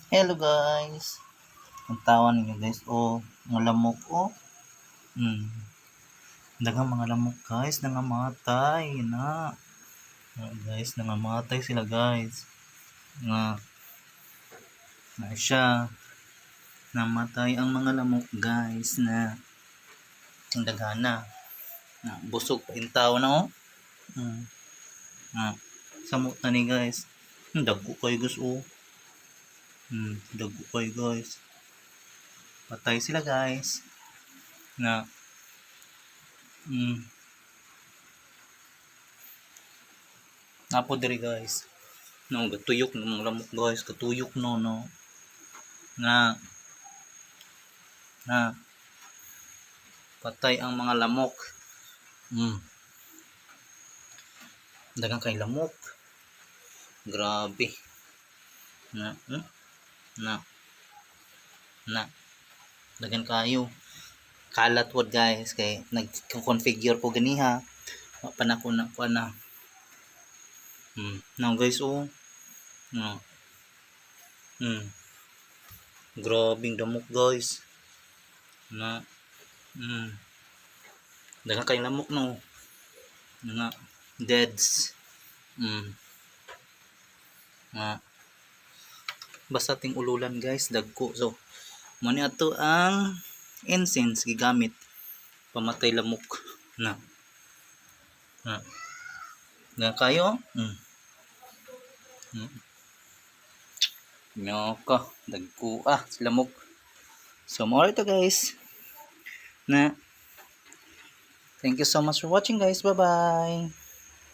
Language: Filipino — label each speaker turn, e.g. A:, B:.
A: Hello guys. Ang tawa ninyo guys. Oh, mga lamok oh. Daghang mga lamok guys nangamatay na. Guys, nangamatay sila guys. Nga na siya. Namatay ang mga lamok guys na ang daghana. Na busog pa in tao na oh. Samot na ni guys. Dagko kayo guys oh. Dagko kayo guys. Patay sila guys. Na napo diri guys. No, gatuyok ng mga lamok guys, katuyok no na patay ang mga lamok. Dagang kay lamok. Grabe. Dagan kayo. Kalat wad guys kay nag-configure ko ganiha. Panako na ko na. Now guys oh. Grabing damok guys. Dagan kay lamok no. Nga deads. Basta ting ululan guys dagko. So mo ni ato ang incense gigamit pamatay lamok na kayo ka dagko lamok. So more ito guys na thank you so much for watching guys. Bye bye.